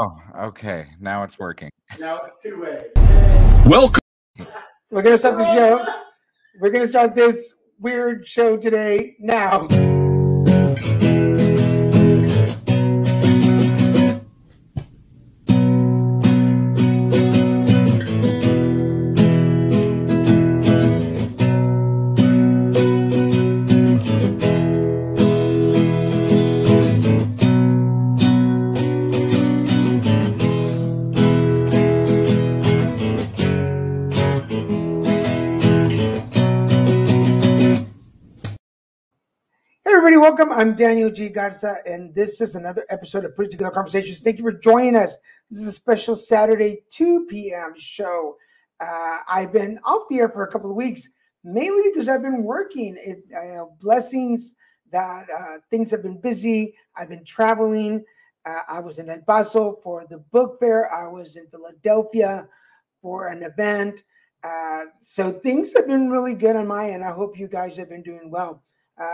Oh, okay. Now it's working. Now it's two-way. Welcome. We're gonna start the show. We're gonna start this weird show today now. Hey everybody, welcome. I'm Daniel G. Garza, and this is another episode of Put It Together Conversations. Thank you for joining us. This is a special Saturday 2 p.m. show. I've been off the air for a couple of weeks, mainly because I've been working. Blessings that things have been busy. I've been traveling. I was in El Paso for the book fair. I was in Philadelphia for an event. So things have been really good on my end. I hope you guys have been doing well.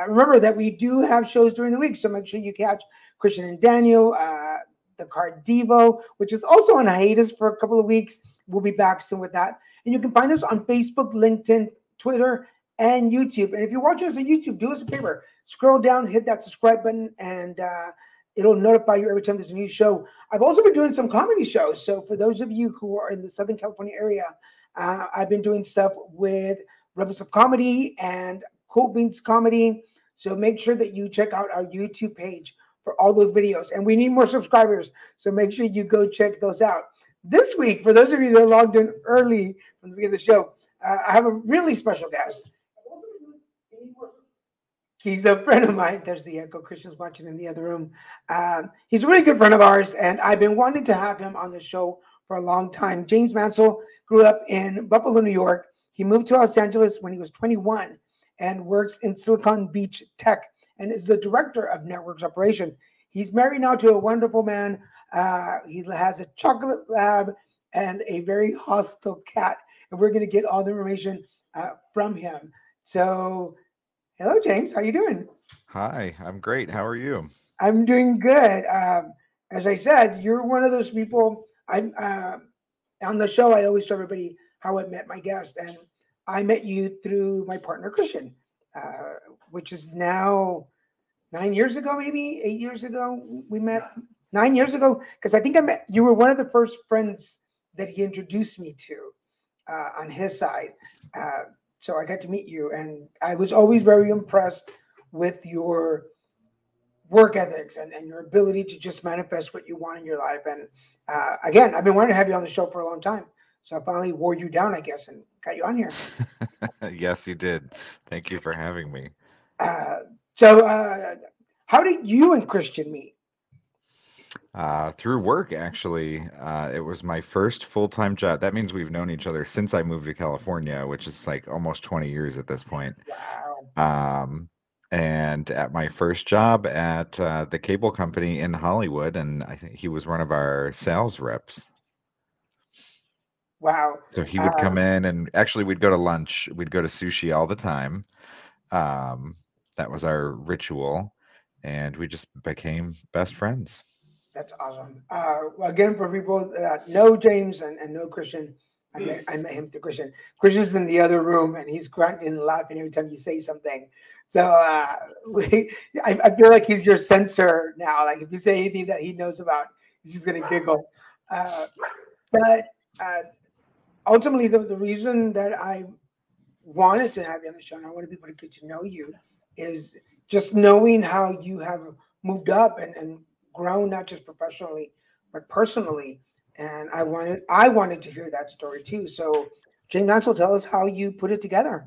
Remember that we do have shows during the week, so make sure you catch Christian and Daniel, the Card Devo, which is also on hiatus for a couple of weeks. We'll be back soon with that. And you can find us on Facebook, LinkedIn, Twitter, and YouTube. And if you're watching us on YouTube, do us a favor. Scroll down, hit that subscribe button, and it'll notify you every time there's a new show. I've also been doing some comedy shows. So for those of you who are in the Southern California area, I've been doing stuff with Rebels of Comedy and Cool Beans Comedy. So make sure that you check out our YouTube page for all those videos. And we need more subscribers. So make sure you go check those out. This week, for those of you that logged in early from the beginning of the show, I have a really special guest. He's a friend of mine. There's the echo. Christian's watching in the other room. He's a really good friend of ours, and I've been wanting to have him on the show for a long time. James Mansell grew up in Buffalo, New York. He moved to Los Angeles when he was 21 and works in Silicon Beach Tech and is the director of networks operation. He's married now to a wonderful man. He has a chocolate lab and a very hostile cat, and we're going to get all the information from him. So, hello, James. How you doing? Hi, I'm great. How are you? I'm doing good. As I said, you're one of those people. I'm on the show. I always tell everybody how I met my guest, and I met you through my partner, Christian, which is now 9 years ago, maybe 8 years ago. We met 9 years ago because I think you were one of the first friends that he introduced me to on his side. So I got to meet you, and I was always very impressed with your work ethics and your ability to just manifest what you want in your life. And again, I've been wanting to have you on the show for a long time. So I finally wore you down, I guess, and got you on here. Yes, you did. Thank you for having me. So how did you and Christian meet? Through work, actually. It was my first full-time job. That means we've known each other since I moved to California, which is like almost 20 years at this point. Wow. And at my first job at the cable company in Hollywood, and I think he was one of our sales reps. Wow. So he would come in, and actually we'd go to lunch. We'd go to sushi all the time. That was our ritual, and we just became best friends. That's awesome. Again, for people that know James and know Christian, I met him through Christian. Christian's in the other room, and he's grunting and laughing every time you say something. So I feel like he's your censor now. Like if you say anything that he knows about, he's just going to giggle. But ultimately, the reason that I wanted to have you on the show, and I wanted people to get to know you, is just knowing how you have moved up and grown, not just professionally, but personally. And I wanted to hear that story too. So, James Mansell, tell us how you put it together.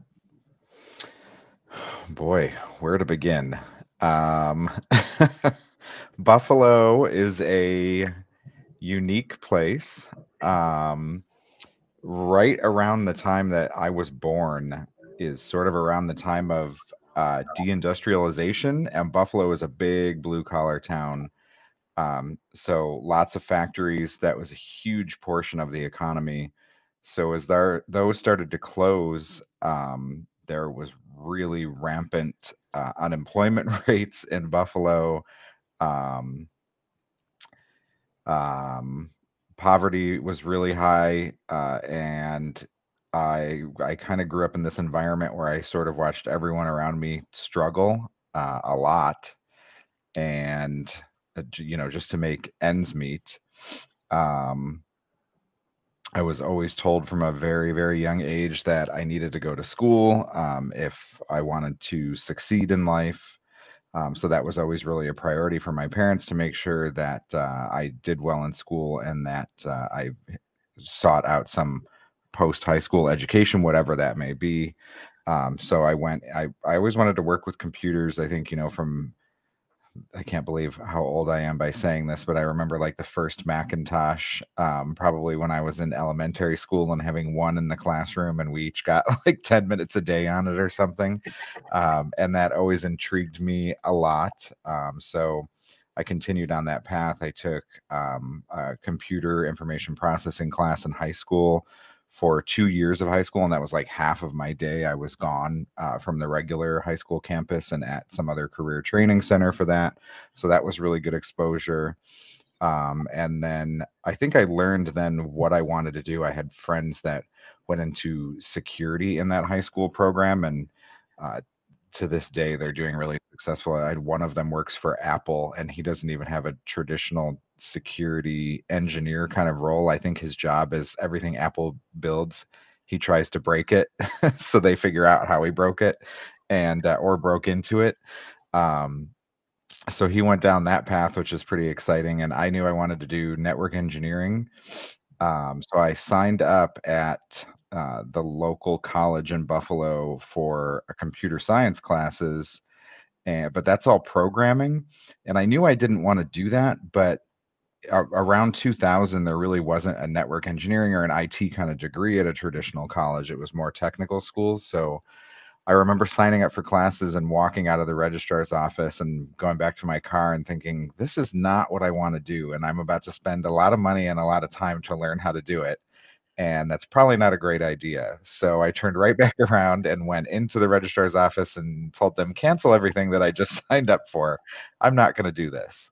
Boy, where to begin? Um, Buffalo is a unique place. Right around the time that I was born is sort of around the time of deindustrialization, and Buffalo is a big blue collar town. So lots of factories. That was a huge portion of the economy. So as those started to close, there was really rampant unemployment rates in Buffalo. Um, Um, Poverty was really high, and I kind of grew up in this environment where I sort of watched everyone around me struggle a lot, and just to make ends meet. Um, I was always told from a very, very young age that I needed to go to school if I wanted to succeed in life. So that was always really a priority for my parents to make sure that I did well in school and that I sought out some post high school education, whatever that may be. So I always wanted to work with computers. I think, from I can't believe how old I am by saying this, but I remember like the first Macintosh, probably when I was in elementary school and having one in the classroom, and we each got like 10 minutes a day on it or something. And that always intrigued me a lot. So I continued on that path. I took a computer information processing class in high school for 2 years of high school, and that was like half of my day. I was gone from the regular high school campus and at some other career training center for that. So that was really good exposure. And then I think I learned then what I wanted to do. I had friends that went into security in that high school program, and uh, to this day they're doing really successful. I had one of them works for Apple, and he doesn't even have a traditional security engineer kind of role. I think his job is everything Apple builds, he tries to break it, so they figure out how he broke it and or broke into it. Um, so he went down that path, which is pretty exciting. And I knew I wanted to do network engineering. So I signed up at the local college in Buffalo for a computer science classes, but that's all programming. And I knew I didn't want to do that, but around 2000, there really wasn't a network engineering or an IT kind of degree at a traditional college. It was more technical schools. So I remember signing up for classes and walking out of the registrar's office and going back to my car and thinking, this is not what I want to do. And I'm about to spend a lot of money and a lot of time to learn how to do it. And that's probably not a great idea. So I turned right back around and went into the registrar's office and told them, cancel everything that I just signed up for. I'm not going to do this.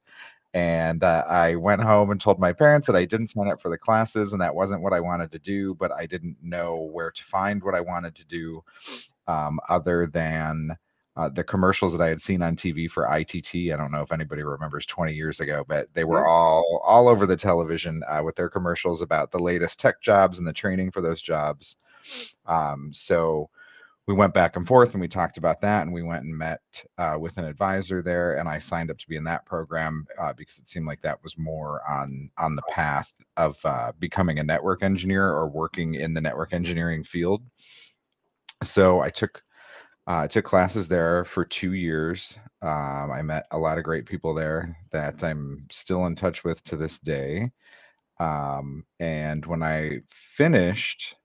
And I went home and told my parents that I didn't sign up for the classes and that wasn't what I wanted to do, but I didn't know where to find what I wanted to do other than the commercials that I had seen on TV for ITT. I don't know if anybody remembers 20 years ago, but they were Yeah. all over the television with their commercials about the latest tech jobs and the training for those jobs. So we went back and forth and we talked about that, and we went and met with an advisor there, and I signed up to be in that program because it seemed like that was more on the path of becoming a network engineer or working in the network engineering field. So I took classes there for 2 years. I met a lot of great people there that I'm still in touch with to this day. And when I finished,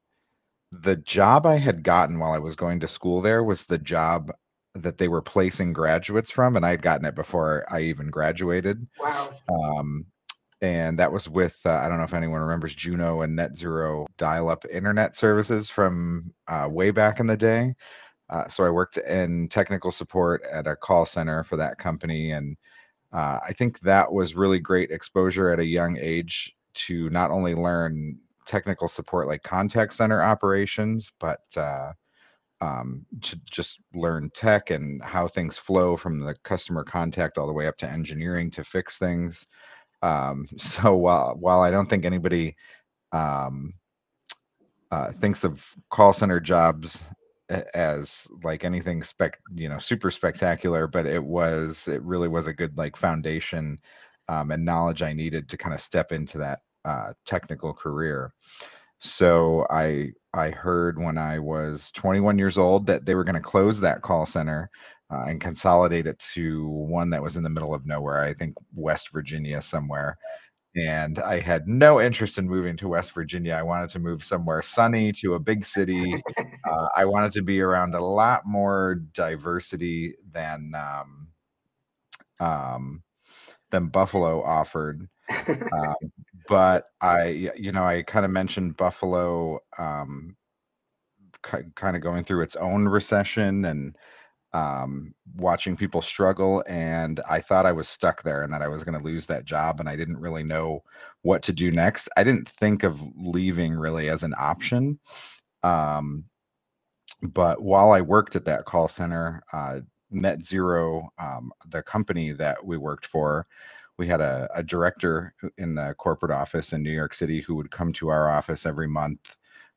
the job I had gotten while I was going to school there was the job that they were placing graduates from, and I had gotten it before I even graduated. Wow. Um, and that was with I don't know if anyone remembers Juno and Net Zero dial-up internet services from way back in the day. So I worked in technical support at a call center for that company, and I think that was really great exposure at a young age to not only learn technical support like contact center operations, but to just learn tech and how things flow from the customer contact all the way up to engineering to fix things. So while I don't think anybody um, thinks of call center jobs as like anything super spectacular, but it really was a good like foundation and knowledge I needed to kind of step into that technical career. So I heard when I was 21 years old that they were going to close that call center and consolidate it to one that was in the middle of nowhere, I think West Virginia somewhere. And I had no interest in moving to West Virginia. I wanted to move somewhere sunny to a big city. I wanted to be around a lot more diversity um, than Buffalo offered. Um, but I kind of mentioned Buffalo kind of going through its own recession, and watching people struggle, and I thought I was stuck there and that I was going to lose that job, and I didn't really know what to do next. I didn't think of leaving really as an option. Um, but while I worked at that call center, Net Zero, the company that we worked for, we had a director in the corporate office in New York City who would come to our office every month,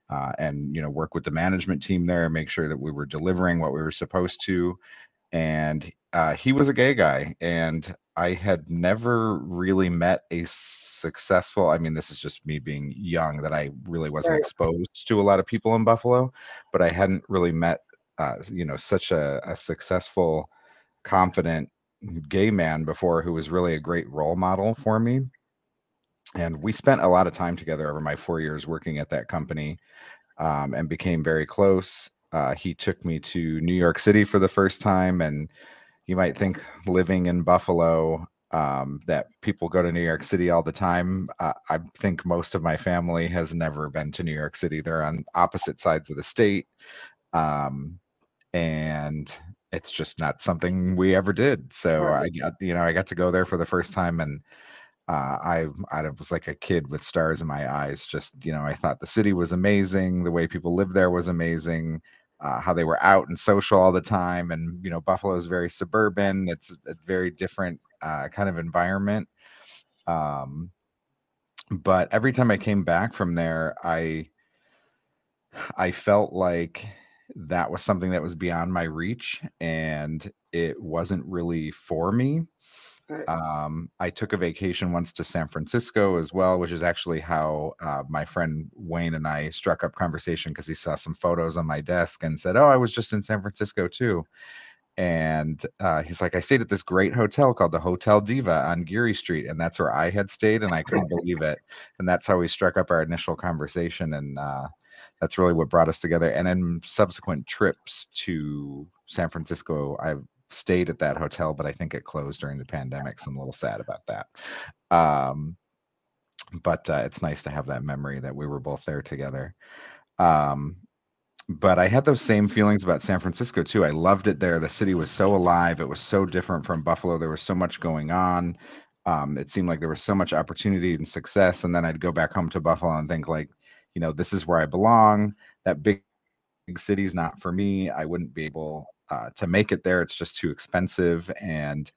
and work with the management team there, make sure that we were delivering what we were supposed to. And he was a gay guy, and I had never really met a successful. I mean, this is just me being young, that I really wasn't Right. exposed to a lot of people in Buffalo, but I hadn't really met, such a successful, confident gay man before, who was really a great role model for me. And we spent a lot of time together over my 4 years working at that company, and became very close. He took me to New York City for the first time, and you might think, living in Buffalo, that people go to New York City all the time. I think most of my family has never been to New York City. They're on opposite sides of the state, um, and it's just not something we ever did. So Right. I got to go there for the first time, and I was like a kid with stars in my eyes. Just, I thought the city was amazing. The way people lived there was amazing. How they were out and social all the time. And, Buffalo is very suburban. It's a very different kind of environment. Um, but every time I came back from there, I felt like that was something that was beyond my reach, and it wasn't really for me. Right. I took a vacation once to San Francisco as well, which is actually how my friend Wayne and I struck up conversation, because he saw some photos on my desk and said, "Oh, I was just in San Francisco too." And he's like, "I stayed at this great hotel called the Hotel Diva on Geary Street," and that's where I had stayed, and I couldn't believe it. And that's how we struck up our initial conversation, and that's really what brought us together. And in subsequent trips to San Francisco, I've stayed at that hotel, but I think it closed during the pandemic, so I'm a little sad about that. Um, but it's nice to have that memory that we were both there together. Um, but I had those same feelings about San Francisco too. I loved it there. The city was so alive. It was so different from Buffalo. There was so much going on. It seemed like there was so much opportunity and success. And then I'd go back home to Buffalo and think, like, this is where I belong. That big city's not for me. I wouldn't be able to make it there. It's just too expensive. And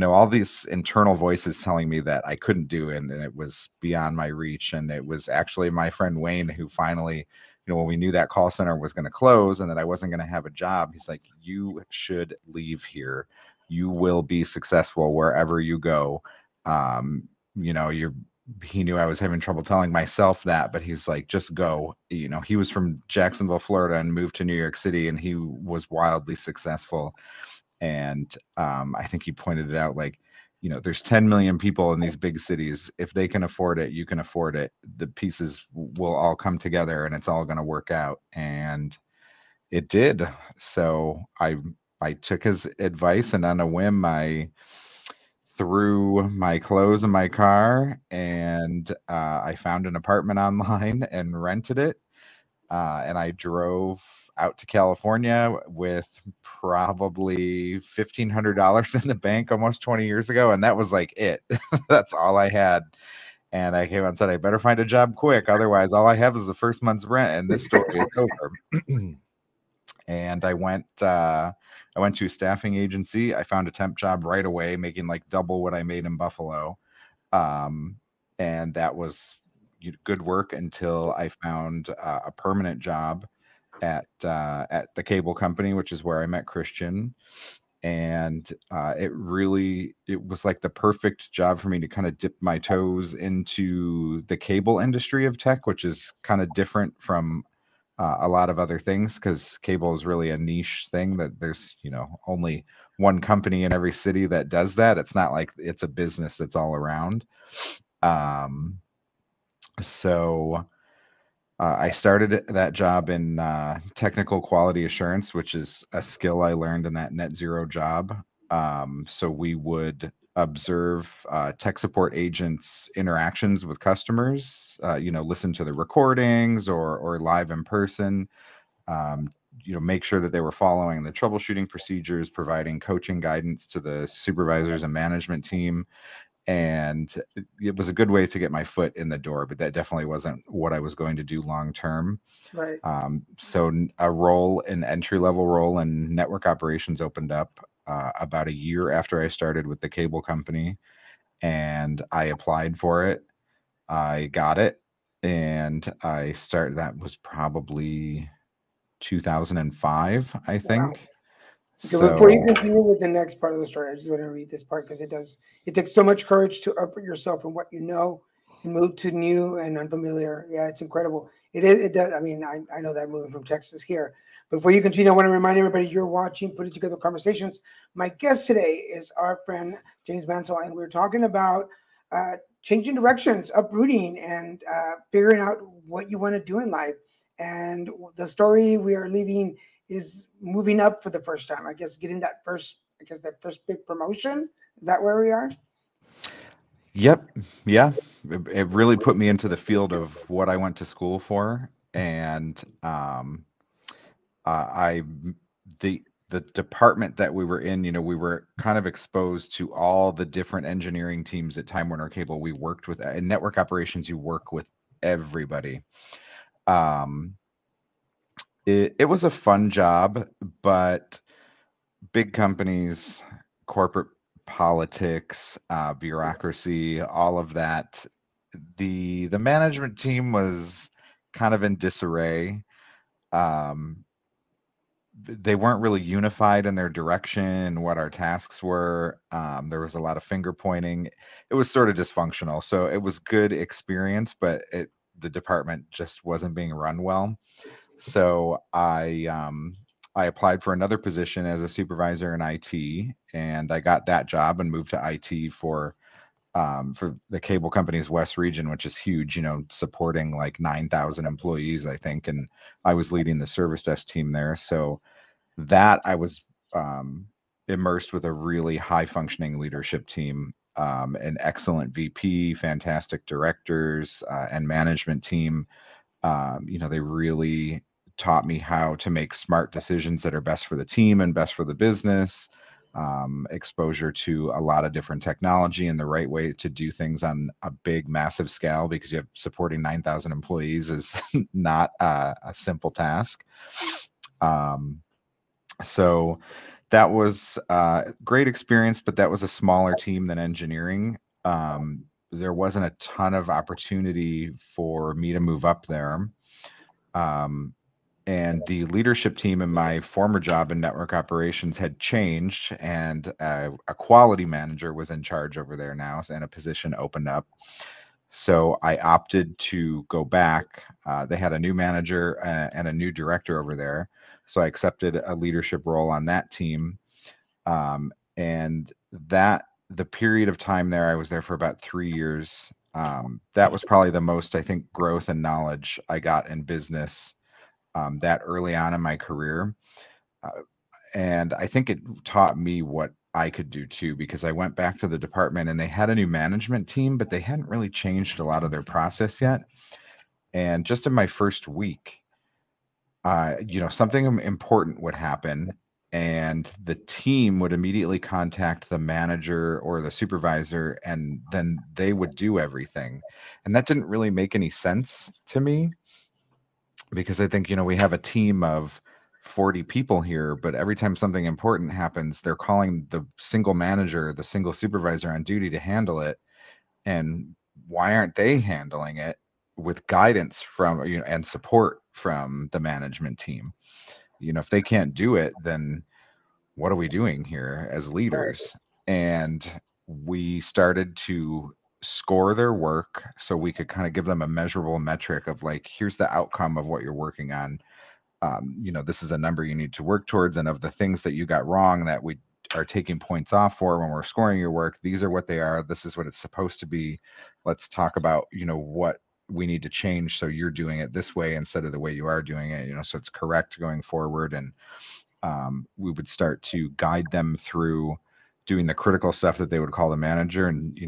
all these internal voices telling me that I couldn't do it, and it was beyond my reach. And it was actually my friend Wayne who finally, when we knew that call center was going to close and that I wasn't going to have a job, he's like, "You should leave here. You will be successful wherever you go." Um, you're He knew I was having trouble telling myself that, but he's like, "Just go." He was from Jacksonville, Florida, and moved to New York City, and he was wildly successful. And I think he pointed it out, like, there's 10 million people in these big cities. If they can afford it, you can afford it. The pieces will all come together, and it's all going to work out. And it did. So I took his advice, and on a whim, I threw my clothes in my car, and I found an apartment online and rented it, and I drove out to California with probably $1,500 in the bank almost 20 years ago, and that was like it. That's all I had. And I came out and said, "I better find a job quick, otherwise all I have is the first month's rent, and this story is over." And I went to a staffing agency. I found a temp job right away, making like double what I made in Buffalo. Um, and that was good work until I found a permanent job at the cable company, which is where I met Christian. And it was like the perfect job for me to kind of dip my toes into the cable industry of tech, which is kind of different from a lot of other things, because cable is really a niche thing that there's only one company in every city that does that. It's not like it's a business that's all around. Um, so I started that job in technical quality assurance, which is a skill I learned in that net zero job. So we would observe tech support agents' interactions with customers, listen to the recordings or live in person, um, make sure that they were following the troubleshooting procedures, providing coaching guidance to the supervisors and management team. And it was a good way to get my foot in the door, but that definitely wasn't what I was going to do long term. Right. So a role, an entry level role in network operations opened up about a year after I started with the cable company, and I applied for it. I got it, and I started. That was probably 2005, I Wow. think. Okay, before you So, continue with the next part of the story, I just want to read this part because it takes so much courage to uproot yourself from what you know and move to new and unfamiliar. Yeah, it's incredible. It does. I mean, I know that moving from Texas here. Before you continue, I want to remind everybody you're watching Putting Together Conversations. My guest today is our friend James Mansell, and we're talking about changing directions, uprooting, and figuring out what you want to do in life. And the story we are leaving is moving up for the first time. I guess getting that first big promotion. Is that where we are? yep, yeah, it really put me into the field of what I went to school for, and I the department that we were in, we were kind of exposed to all the different engineering teams at Time Warner Cable. We worked with in network operations. You work with everybody. Um, it was a fun job, but big companies, corporate politics, bureaucracy, all of that. The management team was kind of in disarray. Um, they weren't really unified in their direction and what our tasks were. There was a lot of finger pointing. It was sort of dysfunctional. So it was good experience, but the department just wasn't being run well. So I applied for another position as a supervisor in IT, and I got that job and moved to IT for the cable company's West region, which is huge. Supporting like 9,000 employees, I think, and I was leading the service desk team there. So that I was um, immersed with a really high functioning leadership team, an excellent VP, fantastic directors, and management team. They really taught me how to make smart decisions that are best for the team and best for the business. Exposure to a lot of different technology and the right way to do things on a big, massive scale, because you have supporting 9,000 employees is not a simple task. Um, so that was a great experience, but that was a smaller team than engineering. There wasn't a ton of opportunity for me to move up there. Um, and the leadership team in my former job in network operations had changed, and a quality manager was in charge over there now, and a position opened up. So I opted to go back. They had a new manager and a new director over there. So I accepted a leadership role on that team. And the period of time there, I was there for about 3 years. That was probably the most, I think, growth and knowledge I got in business that early on in my career. Uh, and I think it taught me what I could do too, because I went back to the department and they had a new management team, but they hadn't really changed a lot of their process yet. And just in my first week, something important would happen, and the team would immediately contact the manager or the supervisor, and then they would do everything. And that didn't really make any sense to me, because I think, we have a team of 40 people here, but every time something important happens, they're calling the single manager, the single supervisor on duty to handle it. And why aren't they handling it with guidance from, and support from the management team? If they can't do it, then what are we doing here as leaders? And we started to score their work so we could kind of give them a measurable metric of like, here's the outcome of what you're working on. This is a number you need to work towards, and of the things that you got wrong that we are taking points off for when we're scoring your work, these are what they are. This is what it's supposed to be. Let's talk about, what we need to change so you're doing it this way instead of the way you are doing it, so it's correct going forward. And we would start to guide them through doing the critical stuff that they would call the manager, and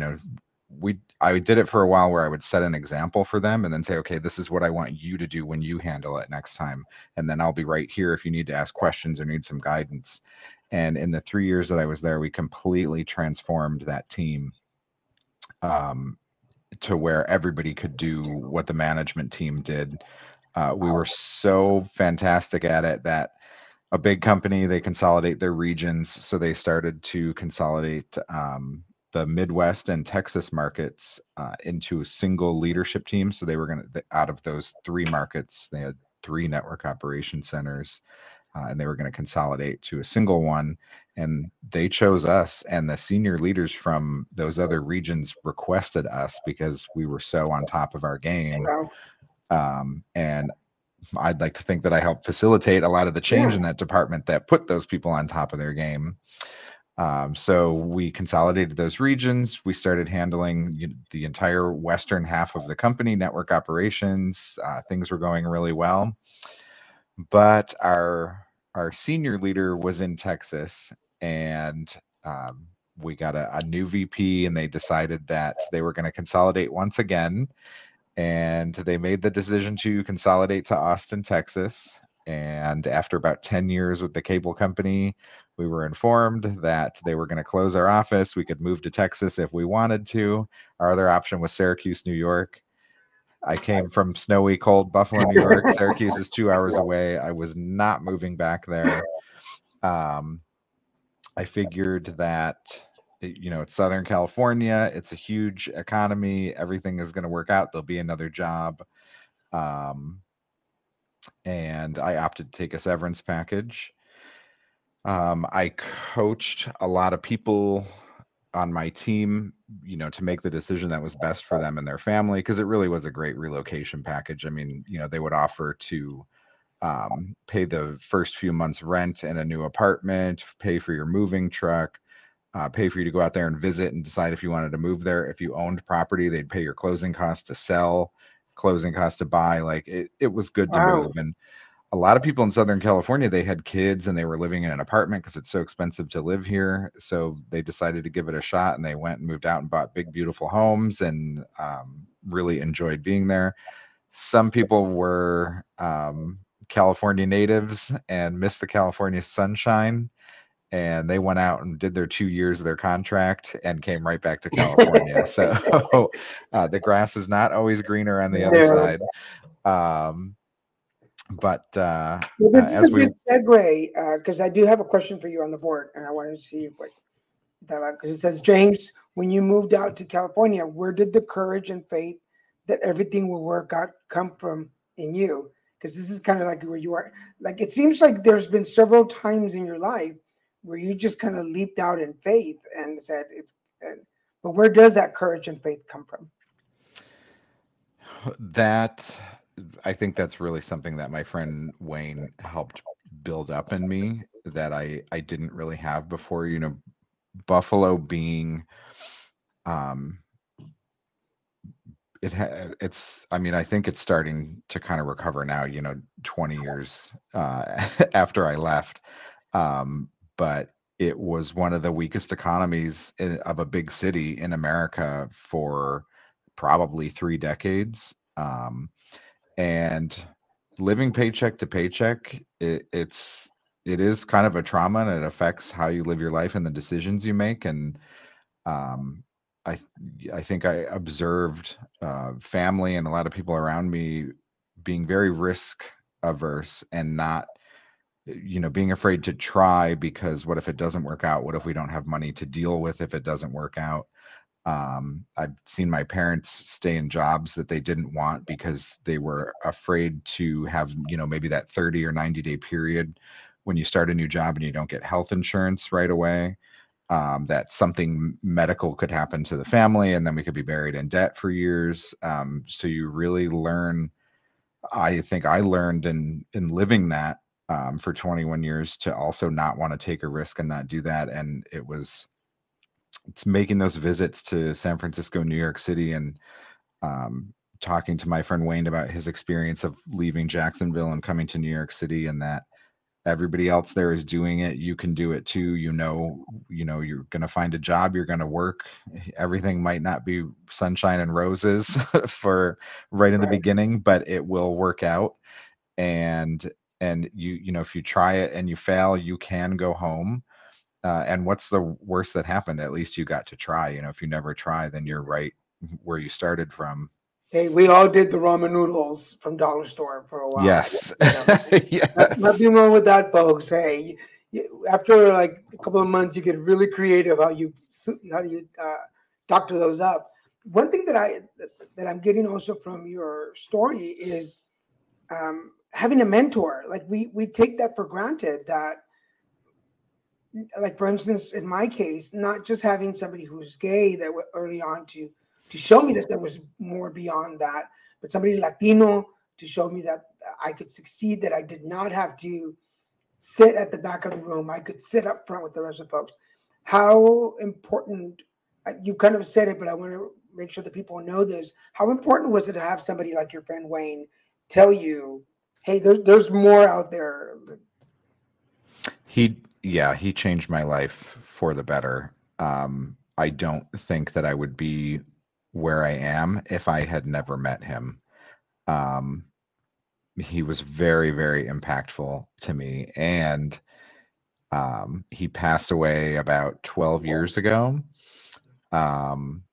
I did it for a while where I would set an example for them and then say, okay, this is what I want you to do when you handle it next time. And then I'll be right here if you need to ask questions or need some guidance. And in the 3 years that I was there, we completely transformed that team, um, to where everybody could do what the management team did. We were so fantastic at it that a big company, they consolidate their regions. So they started to consolidate, the Midwest and Texas markets into a single leadership team. So they were going to, out of those three markets, they had three network operation centers, and they were going to consolidate to a single one. And they chose us, and the senior leaders from those other regions requested us because we were so on top of our game. Wow. And I'd like to think that I helped facilitate a lot of the change Yeah. in that department that put those people on top of their game. So we consolidated those regions. We started handling the entire western half of the company, network operations. Things were going really well, but our senior leader was in Texas, and we got a new VP, and they decided that they were going to consolidate once again, and they made the decision to consolidate to Austin, Texas. And after about 10 years with the cable company, we were informed that they were going to close our office. We could move to Texas if we wanted to. Our other option was Syracuse, New York. I came from snowy, cold Buffalo, New York. Syracuse is 2 hours away. I was not moving back there. Um, I figured that, it's Southern California. It's a huge economy. Everything is going to work out. There'll be another job. Um, and I opted to take a severance package. I coached a lot of people on my team, to make the decision that was best for them and their family, because it really was a great relocation package. I mean, they would offer to, pay the first few months rent in a new apartment, pay for your moving truck, pay for you to go out there and visit and decide if you wanted to move there. If you owned property, they'd pay your closing costs to sell, closing costs to buy. Like it was good to Wow. move. And a lot of people in Southern California, they had kids and they were living in an apartment because it's so expensive to live here. So they decided to give it a shot, and they went and moved out and bought big, beautiful homes, and really enjoyed being there. Some people were, California natives and missed the California sunshine, and they went out and did their 2 years of their contract and came right back to California. So the grass is not always greener on the other No. side. Um, but Well, this is a as we good segue because I do have a question for you on the board, and I wanted to see what that because it says, James, when you moved out to California, where did the courage and faith that everything will work out come from in you? Because this is kind of like where you are. Like it seems like there's been several times in your life where you just kind of leaped out in faith and said it's. But where does that courage and faith come from? that I think that's really something that my friend Wayne helped build up in me that I didn't really have before. Buffalo being, um, it's, I mean, I think it's starting to kind of recover now, 20 years after I left. But it was one of the weakest economies of a big city in America for probably 3 decades. And living paycheck to paycheck, it is kind of a trauma, and it affects how you live your life and the decisions you make. And um, I think I observed family and a lot of people around me being very risk averse and not, being afraid to try because what if it doesn't work out? What if we don't have money to deal with if it doesn't work out? I've seen my parents stay in jobs that they didn't want because they were afraid to have, maybe that 30 or 90-day period when you start a new job and you don't get health insurance right away, that something medical could happen to the family, and then we could be buried in debt for years. So you really learn. I think I learned in living that, for 21 years, to also not want to take a risk and not do that. And it's making those visits to San Francisco, New York City, and talking to my friend Wayne about his experience of leaving Jacksonville and coming to New York City, and that everybody else there is doing it, you can do it too. You're going to find a job, you're going to work. Everything might not be sunshine and roses for right in the Right. beginning, but it will work out. And if you try it and you fail, you can go home. And what's the worst that happened? At least you got to try. If you never try, then you're right where you started from. Hey, we all did the ramen noodles from Dollar Store for a while. Yes. You know, Yes. nothing wrong with that, folks. Hey, after like a couple of months, you get really creative how do you doctor those up. One thing that I'm getting also from your story is having a mentor. Like we take that for granted. That, like for instance, in my case, not just having somebody who's gay that early on to show me that there was more beyond that, but somebody Latino to show me that I could succeed, that I did not have to sit at the back of the room. I could sit up front with the rest of the folks. How important, you kind of said it, but I want to make sure that people know this. How important was it to have somebody like your friend Wayne tell you, hey, there's more out there? He changed my life for the better. I don't think that I would be where I am if I had never met him. Um, he was very, very impactful to me, and he passed away about 12 years ago. Um,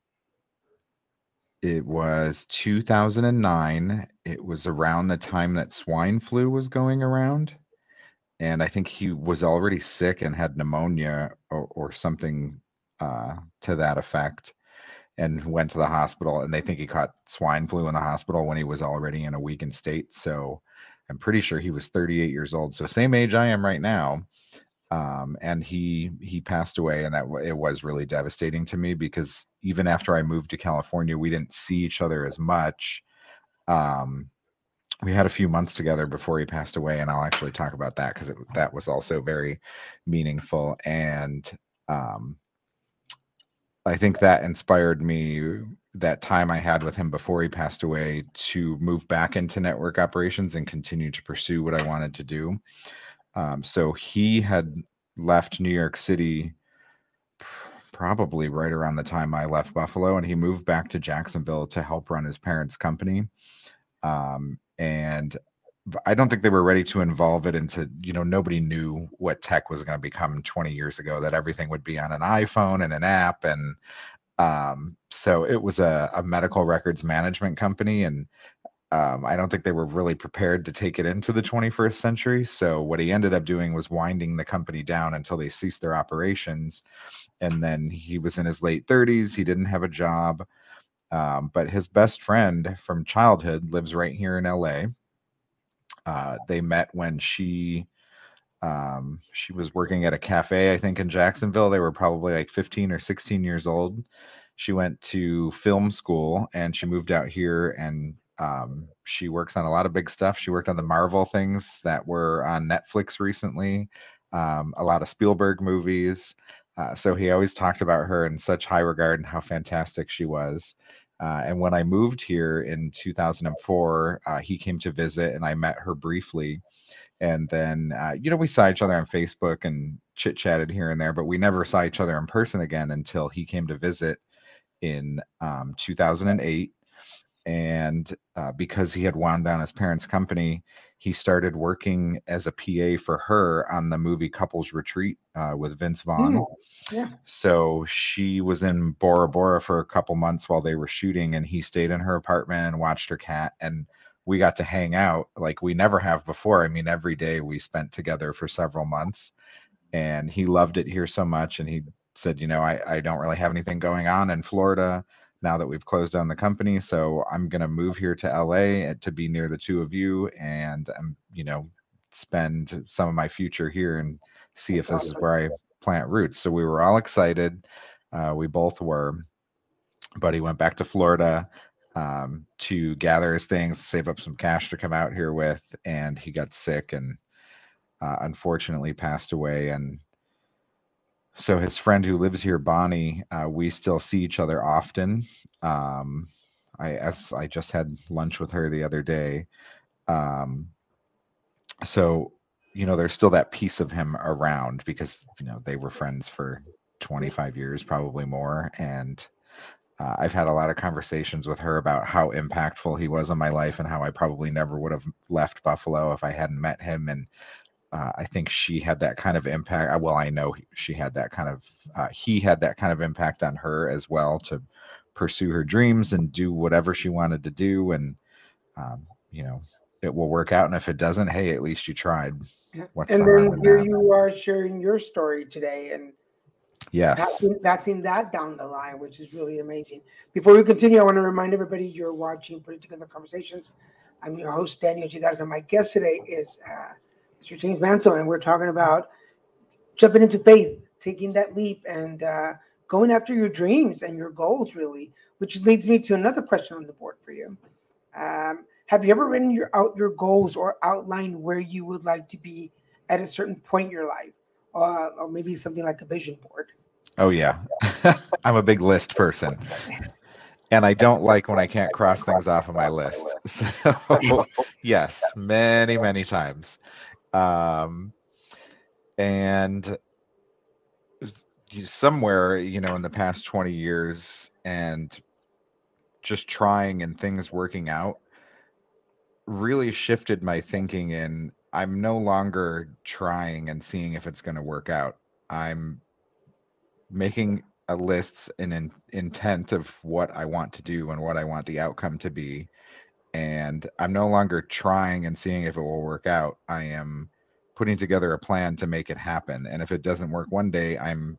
it was 2009. It was around the time that swine flu was going around, and I think he was already sick and had pneumonia or something to that effect, and went to the hospital. And they think he caught swine flu in the hospital when he was already in a weakened state. So I'm pretty sure he was 38 years old, so same age I am right now. And he passed away, and it was really devastating to me because even after I moved to California, we didn't see each other as much. Um, we had a few months together before he passed away, and I'll actually talk about that because that was also very meaningful. And um, I think that inspired me, that time I had with him before he passed away, to move back into network operations and continue to pursue what I wanted to do. So he had left New York City probably right around the time I left Buffalo, and he moved back to Jacksonville to help run his parents' company. And I don't think they were ready to involve it into, nobody knew what tech was going to become 20 years ago, that everything would be on an iPhone and an app. And so it was a medical records management company. And I don't think they were really prepared to take it into the 21st century. So what he ended up doing was winding the company down until they ceased their operations. And then he was in his late 30s. He didn't have a job. But his best friend from childhood lives right here in LA. They met when she was working at a cafe, I think, in Jacksonville. They were probably like 15 or 16 years old. She went to film school and she moved out here, and she works on a lot of big stuff. She worked on the Marvel things that were on Netflix recently, a lot of Spielberg movies. So he always talked about her in such high regard and how fantastic she was. And when I moved here in 2004, he came to visit and I met her briefly. And then, we saw each other on Facebook and chit chatted here and there, but we never saw each other in person again until he came to visit in 2008. And because he had wound down his parents' company, he started working as a PA for her on the movie Couples Retreat with Vince Hmm. Vaughn. Yeah. So she was in Bora Bora for a couple months while they were shooting, and he stayed in her apartment and watched her cat. And we got to hang out like we never have before. I mean, every day we spent together for several months, and he loved it here so much. And he said, I don't really have anything going on in Florida now that we've closed down the company. So I'm going to move here to LA to be near the two of you, and spend some of my future here and see if That's this is awesome. where I plant roots. So we were all excited. We both were, but he went back to Florida to gather his things, save up some cash to come out here with, and he got sick and unfortunately passed away. And so his friend who lives here, Bonnie, we still see each other often. Um, I just had lunch with her the other day. Um, so there's still that piece of him around because, they were friends for 25 years, probably more. And I've had a lot of conversations with her about how impactful he was on my life and how I probably never would have left Buffalo if I hadn't met him. And I think she had that kind of impact. Well, I know she had that kind of, he had that kind of impact on her as well to pursue her dreams and do whatever she wanted to do. And, um, you know, it will work out. And if it doesn't, hey, at least you tried. Yeah. What's the And harm then in here that? you are sharing your story today and Yes. passing that down the line, which is really amazing. Before we continue, I want to remind everybody you're watching Putting Together Conversations. I'm your host, Daniel G. Garza, and my guest today is Mr. James Mansell, and we're talking about jumping into faith, taking that leap, and going after your dreams and your goals, really. Which leads me to another question on the board for you. Have you ever written out your goals or outlined where you would like to be at a certain point in your life, or maybe something like a vision board? Oh, yeah. I'm a big list person. And I don't like when I can't cross things off of my list. So, yes, many, many times. Um, and somewhere, in the past 20 years and just trying and things working out really shifted my thinking in I'm no longer trying and seeing if it's going to work out. I'm making a list and an intent of what I want to do and what I want the outcome to be. And I'm no longer trying and seeing if it will work out. I am putting together a plan to make it happen. And if it doesn't work one day, I'm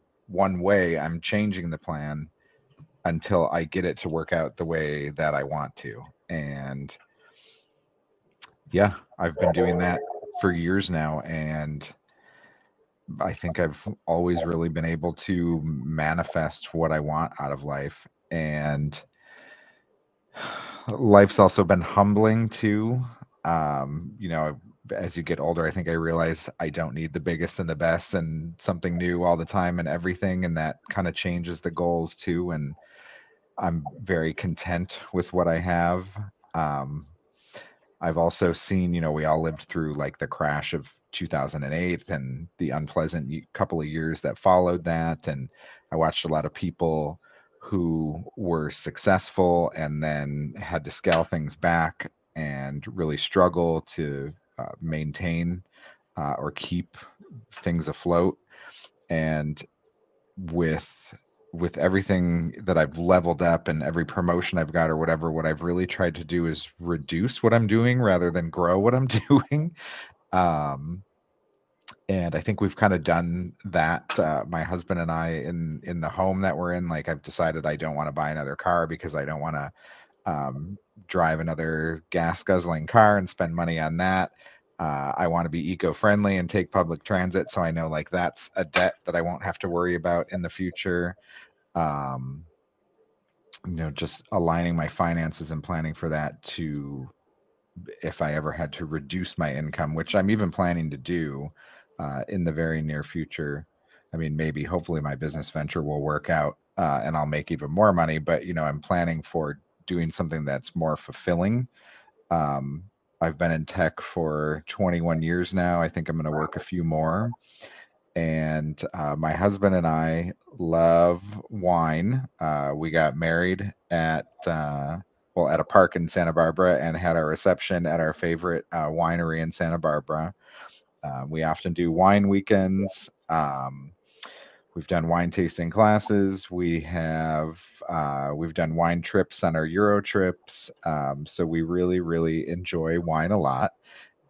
changing the plan until I get it to work out the way that I want to. And yeah, I've been doing that for years now. And I think I've always really been able to manifest what I want out of life. And life's also been humbling too. As you get older, I think I realize I don't need the biggest and the best and something new all the time and everything. And that kind of changes the goals too. And I'm very content with what I have. Um, I've also seen, we all lived through like the crash of 2008 and the unpleasant couple of years that followed that. And I watched a lot of people who were successful and then had to scale things back and really struggle to maintain or keep things afloat. And with everything that I've leveled up and every promotion I've got or whatever, what I've really tried to do is reduce what I'm doing rather than grow what I'm doing. Um, and I think we've kind of done that. My husband and I, in the home that we're in, like I've decided I don't want to buy another car because I don't want to drive another gas guzzling car and spend money on that. I want to be eco-friendly and take public transit, so I know like that's a debt that I won't have to worry about in the future. Um, just aligning my finances and planning for that to if I ever had to reduce my income, which I'm even planning to do in the very near future. I mean, maybe hopefully my business venture will work out and I'll make even more money, but I'm planning for doing something that's more fulfilling. Um, I've been in tech for 21 years now. I think I'm going to work a few more. And my husband and I love wine. We got married at a park in Santa Barbara and had our reception at our favorite winery in Santa Barbara. We often do wine weekends. We've done wine tasting classes. We've done wine trips on our Euro trips. So we really, really enjoy wine a lot.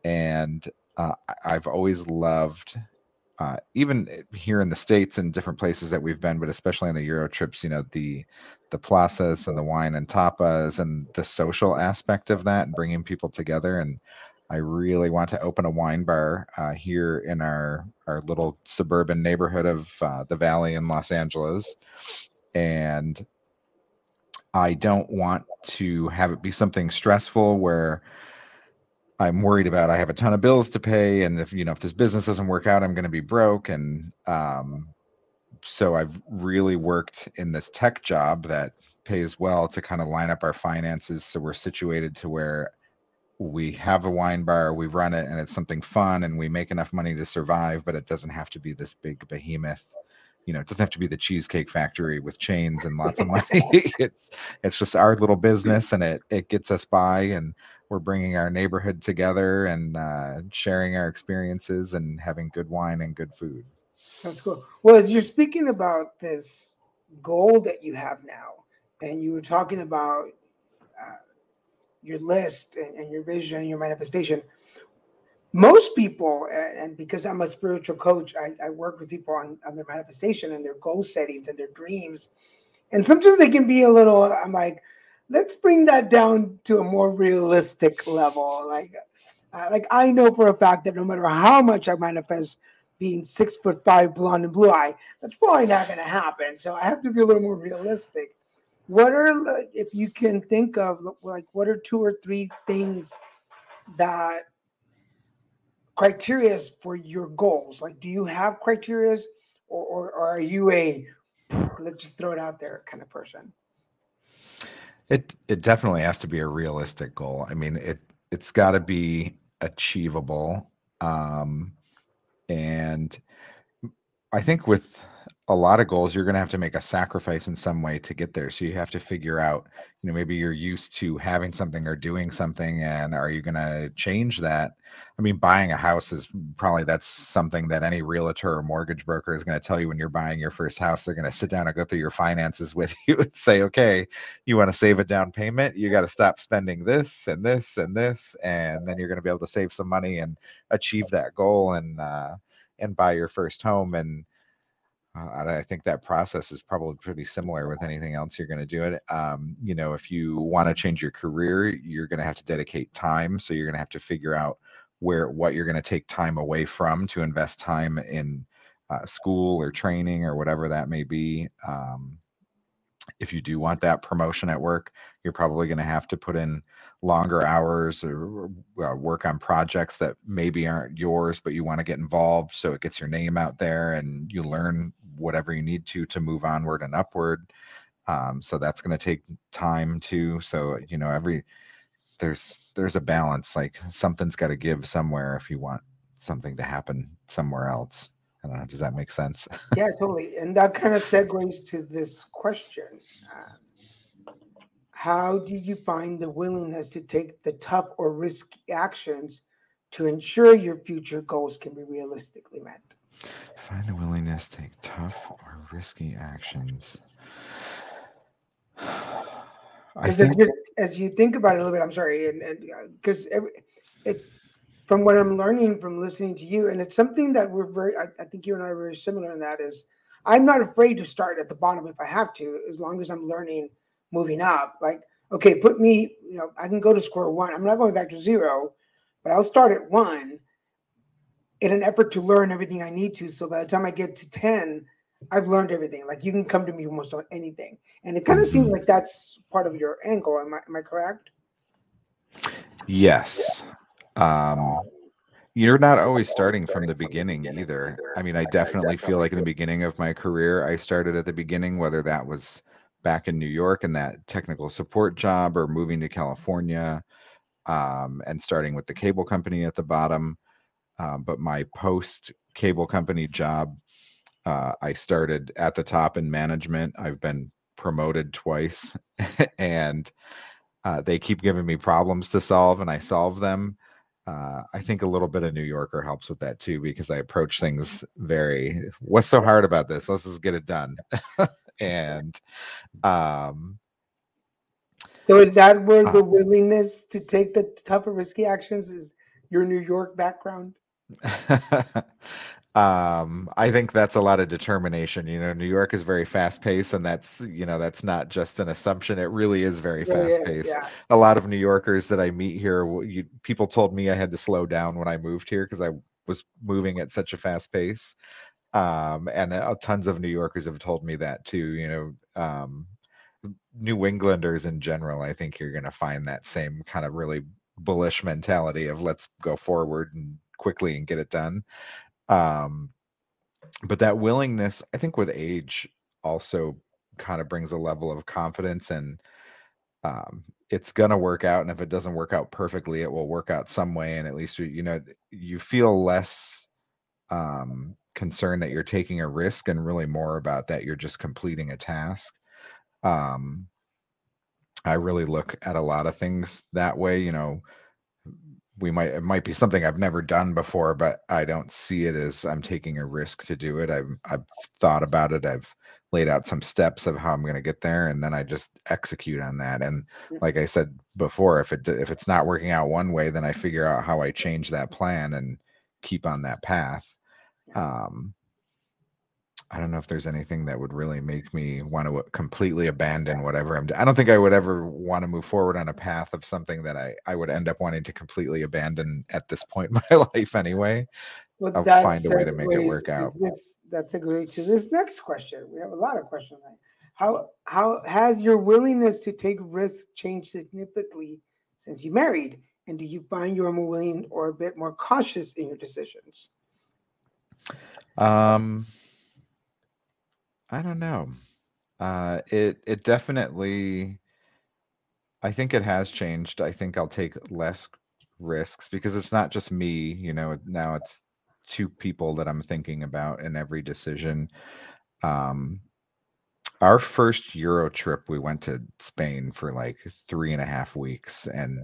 And I've always loved even here in the States and different places that we've been, but especially on the Euro trips, the plazas and the wine and tapas and the social aspect of that and bringing people together. And I really want to open a wine bar here in our little suburban neighborhood of the Valley in Los Angeles. And I don't want to have it be something stressful where I'm worried about I have a ton of bills to pay, and if this business doesn't work out, I'm going to be broke. And so I've really worked in this tech job that pays well to kind of line up our finances so we're situated to where we have a wine bar, we run it, and it's something fun, and we make enough money to survive, but it doesn't have to be this big behemoth. It doesn't have to be the Cheesecake Factory with chains and lots of money. It's just our little business, and it gets us by, and we're bringing our neighborhood together and sharing our experiences and having good wine and good food. Sounds cool. Well, as you're speaking about this goal that you have now, and you were talking about uh, your list and your vision and your manifestation, most people, and because I'm a spiritual coach, I work with people on their manifestation and their goal settings and their dreams. And sometimes they can be a little, I'm like, let's bring that down to a more realistic level. Like I know for a fact that no matter how much I manifest being 6'5", blonde and blue eye, that's probably not going to happen. So I have to be a little more realistic. What are, if you can think of, like, what are two or three things that criteria for your goals? Like, do you have criteria, or are you a let's just throw it out there kind of person? It definitely has to be a realistic goal. I mean, it's got to be achievable. Um, and I think with a lot of goals, you're going to have to make a sacrifice in some way to get there. So you have to figure out, maybe you're used to having something or doing something, and are you going to change that? I mean, buying a house is probably that's something that any realtor or mortgage broker is going to tell you when you're buying your first house. They're going to sit down and go through your finances with you and say, okay, you want to save a down payment? You got to stop spending this and this and this, and then you're going to be able to save some money and achieve that goal and buy your first home. And I think that process is probably pretty similar with anything else you're going to do it. If you want to change your career, you're going to have to dedicate time. So you're going to have to figure out what you're going to take time away from to invest time in school or training or whatever that may be. If you do want that promotion at work, you're probably going to have to put in longer hours or work on projects that maybe aren't yours, but you want to get involved so it gets your name out there and you learn whatever you need to move onward and upward. So that's going to take time too. So every there's a balance. Like something's got to give somewhere if you want something to happen somewhere else. I don't know. Does that make sense? Yeah, totally. And that kind of segues to this question. How do you find the willingness to take the tough or risky actions to ensure your future goals can be realistically met? Find the willingness to take tough or risky actions. I Because think as you think about it a little bit, I'm sorry, and because it from what I'm learning from listening to you, and it's something that I think you and I are very similar in that is I'm not afraid to start at the bottom if I have to, as long as I'm learning moving up. Like, okay, put me, I can go to square one. I'm not going back to zero, but I'll start at one in an effort to learn everything I need to. So by the time I get to 10, I've learned everything. Like you can come to me almost on anything. And it kind of seems mhm. like that's part of your angle. Am I correct? Yes. Um, you're not always starting from the beginning either. I mean, I definitely feel like in the beginning of my career, I started at the beginning, whether that was back in New York in that technical support job or moving to California, and starting with the cable company at the bottom. But my post cable company job, I started at the top in management. I've been promoted twice, and they keep giving me problems to solve, and I solve them. I think a little bit of New Yorker helps with that too, because I approach things very, what's so hard about this? Let's just get it done. And um, So is that where uh, the willingness to take the tougher, risky actions is your New York background? I think that's a lot of determination. New York is very fast paced, and that's not just an assumption. It really is very Really fast is, paced. yeah. A lot of New Yorkers that I meet here, people told me I had to slow down when I moved here because I was moving at such a fast pace. And tons of New Yorkers have told me that too. New Englanders in general, I think you're going to find that same kind of really bullish mentality of let's go forward and quickly and get it done. Um, but that willingness, I think, with age also kind of brings a level of confidence and it's going to work out. And if it doesn't work out perfectly, it will work out some way. And at least, you feel less concerned that you're taking a risk and really more about that you're just completing a task. Um, I really look at a lot of things that way. It might be something I've never done before, but I don't see it as I'm taking a risk to do it. I've thought about it. I've laid out some steps of how I'm going to get there, and then I just execute on that. And like I said before, if it's not working out one way, then I figure out how I change that plan and keep on that path. Um, I don't know if there's anything that would really make me want to completely abandon whatever I'm doing. I don't think I would ever want to move forward on a path of something that I would end up wanting to completely abandon at this point in my life anyway. Well, I'll that find a way to make it segues work to out. this. That segues to this next question. We have a lot of questions. How has your willingness to take risks changed significantly since you married? And do you find you're more willing or a bit more cautious in your decisions? Um, I don't know. It definitely, I think it has changed. I think I'll take less risks because it's not just me, now it's two people that I'm thinking about in every decision. Um, our first Euro trip, we went to Spain for like 3.5 weeks, and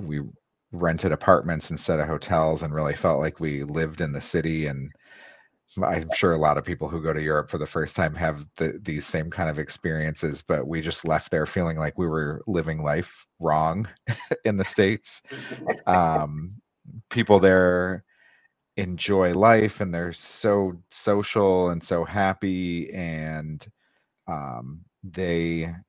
we rented apartments instead of hotels and really felt like we lived in the city. And I'm sure a lot of people who go to Europe for the first time have these same kind of experiences, but we just left there feeling like we were living life wrong in the States. Um, People there enjoy life and they're so social and so happy, and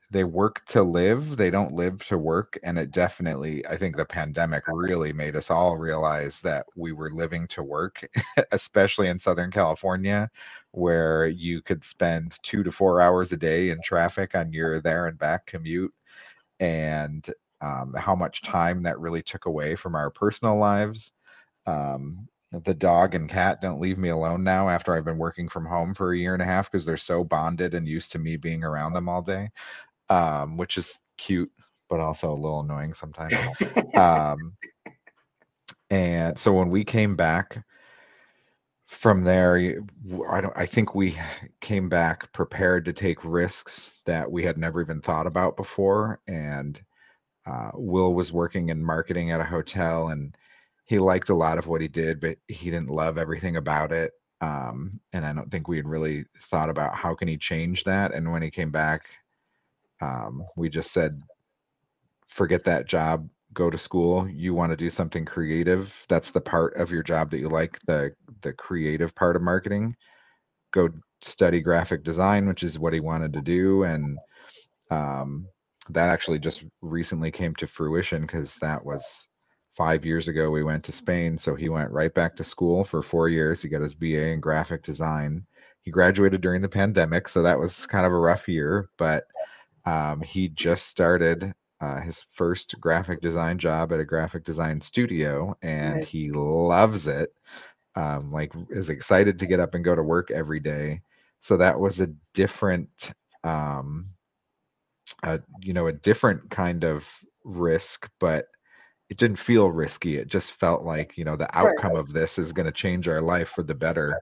they work to live, they don't live to work. And it definitely, I think the pandemic really made us all realize that we were living to work, especially in Southern California, where you could spend 2 to 4 hours a day in traffic on your there and back commute. And how much time that really took away from our personal lives. The dog and cat don't leave me alone now after I've been working from home for a year and a half because they're so bonded and used to me being around them all day, which is cute, but also a little annoying sometimes. Um, and so when we came back from there, I think we came back prepared to take risks that we had never even thought about before. And Will was working in marketing at a hotel, and he liked a lot of what he did, but he didn't love everything about it. And I don't think we had really thought about how can he change that. And when he came back, we just said, forget that job, go to school. You want to do something creative. That's the part of your job that you like, the creative part of marketing. Go study graphic design, which is what he wanted to do. And um, that actually just recently came to fruition because that was 5 years ago. We went to Spain, so he went right back to school for 4 years. He got his BA in graphic design. He graduated during the pandemic, so that was kind of a rough year, but he just started his first graphic design job at a graphic design studio, and Nice. he loves it. Like, is excited to get up and go to work every day. So that was a different um, a different kind of risk, but it didn't feel risky. It just felt like, the Right. outcome of this is going to change our life for the better.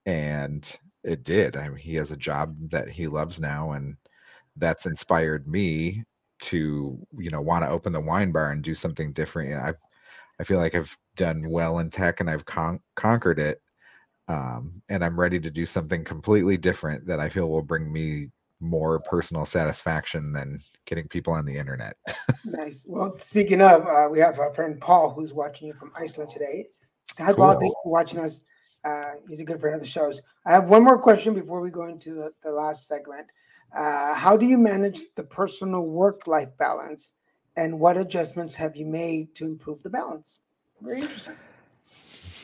And it did. I mean, he has a job that he loves now, and that's inspired me to, want to open the wine bar and do something different. I feel like I've done well in tech and I've conquered it. And I'm ready to do something completely different that I feel will bring me more personal satisfaction than getting people on the internet. Nice. Well, speaking of, we have our friend Paul who's watching you from Iceland today. Hi, Paul. Cool. Thanks for watching us. He's a good friend of the shows. I have one more question before we go into the last segment. How do you manage the personal work life balance, and what adjustments have you made to improve the balance? Very interesting.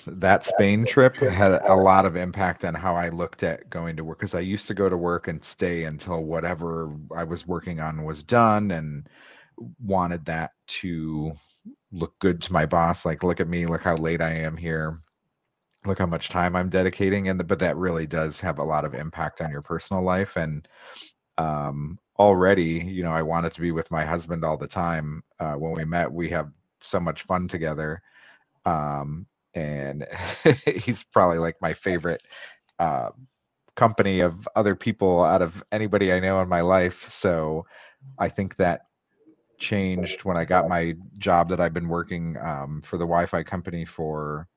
That Spain trip had a lot of impact on how I looked at going to work because I used to go to work and stay until whatever I was working on was done and wanted that to look good to my boss. Like, look at me, look how late I am here, look how much time I'm dedicating. But that really does have a lot of impact on your personal life. And already, I wanted to be with my husband all the time. When we met, we have so much fun together. Um, and he's probably like my favorite uh, company of other people out of anybody I know in my life. So I think that changed when I got my job that I've been working for the Wi-Fi company for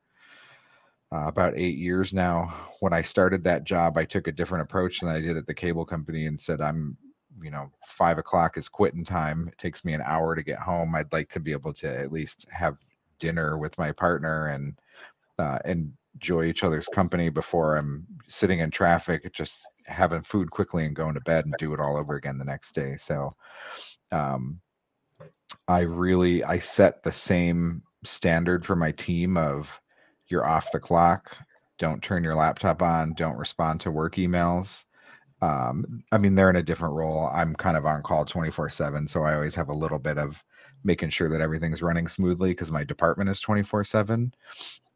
about 8 years now. When I started that job, I took a different approach than I did at the cable company and said, 5 o'clock is quitting time. It takes me an hour to get home. I'd like to be able to at least have dinner with my partner and enjoy each other's company before I'm sitting in traffic, just having food quickly and going to bed and do it all over again the next day. So um, I set the same standard for my team of you're off the clock, don't turn your laptop on, don't respond to work emails. I mean, they're in a different role. I'm kind of on call 24/7, so I always have a little bit of making sure that everything's running smoothly because my department is 24/7.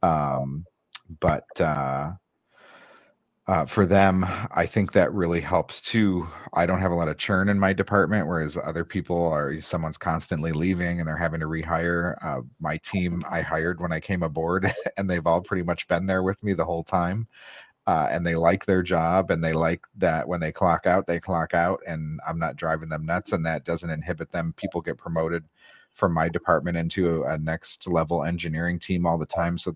Um, but for them, I think that really helps too. I don't have a lot of churn in my department, whereas other people are someone's constantly leaving and they're having to rehire. My team I hired when I came aboard, and they've all pretty much been there with me the whole time. And they like their job, and they like that when they clock out, they clock out, and I'm not driving them nuts, and that doesn't inhibit them. People get promoted from my department into a next level engineering team all the time, so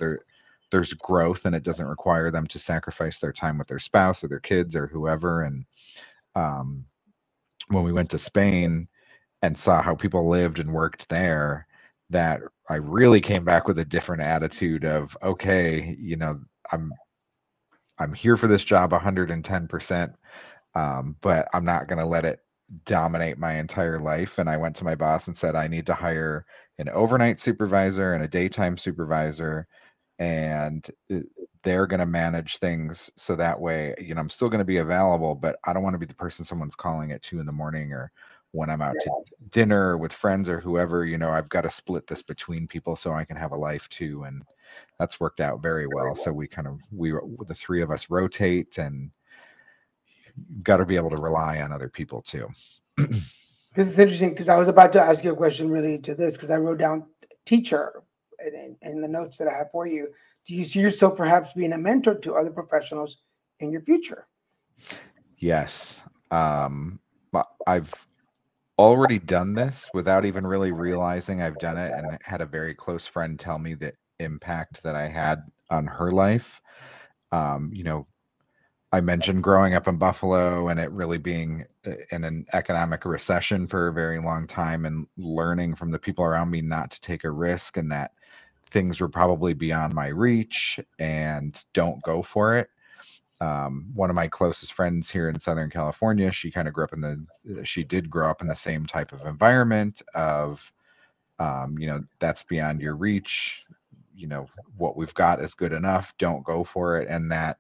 there's growth, and it doesn't require them to sacrifice their time with their spouse or their kids or whoever. And um, when we went to Spain and saw how people lived and worked there, that I really came back with a different attitude of, okay, I'm I'm here for this job 110%, but I'm not going to let it dominate my entire life. And I went to my boss and said, I need to hire an overnight supervisor and a daytime supervisor, and they're going to manage things so that way, I'm still going to be available, but I don't want to be the person someone's calling at 2 in the morning or when I'm out to dinner with friends or whoever. I've got to split this between people so I can have a life too. And that's worked out very well. So the three of us rotate, and got to be able to rely on other people too. This is interesting because I was about to ask you a question related to this because I wrote down teacher in the notes that I have for you. Do you see yourself perhaps being a mentor to other professionals in your future? Yes. I've already done this without even really realizing I've done it, and had a very close friend tell me the impact that I had on her life. Um, you know, I mentioned growing up in Buffalo and it really being in an economic recession for a very long time, and learning from the people around me not to take a risk, and that things were probably beyond my reach and don't go for it. One of my closest friends here in Southern California, she did grow up in the same type of environment of, that's beyond your reach. What we've got is good enough. Don't go for it. And that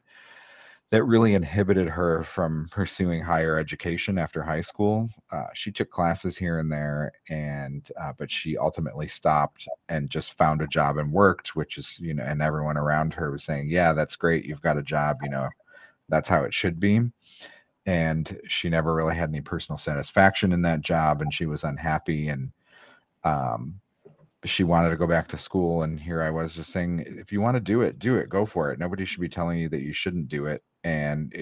really inhibited her from pursuing higher education after high school. She took classes here and there, but she ultimately stopped and just found a job and worked, which is, and everyone around her was saying, "Yeah, that's great. You've got a job. That's how it should be." And she never really had any personal satisfaction in that job, and she was unhappy, and um, she wanted to go back to school. And here I was just saying, if you want to do it, go for it. Nobody should be telling you that you shouldn't do it. And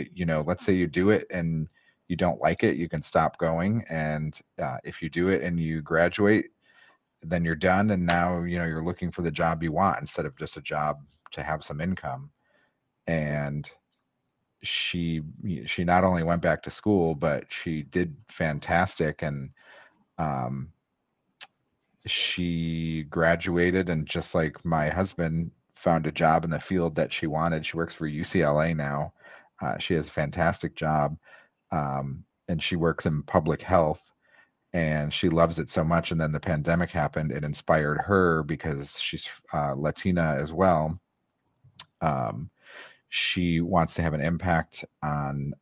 let's say you do it and you don't like it, you can stop going. And if you do it and you graduate, then you're done, and now you're looking for the job you want instead of just a job to have some income. And she not only went back to school, but she did fantastic. And um, she graduated, and just like my husband, found a job in the field that she wanted. She works for UCLA now. She has a fantastic job, and she works in public health, and she loves it so much. And then the pandemic happened. It inspired her because she's Latina as well. Um, she wants to have an impact on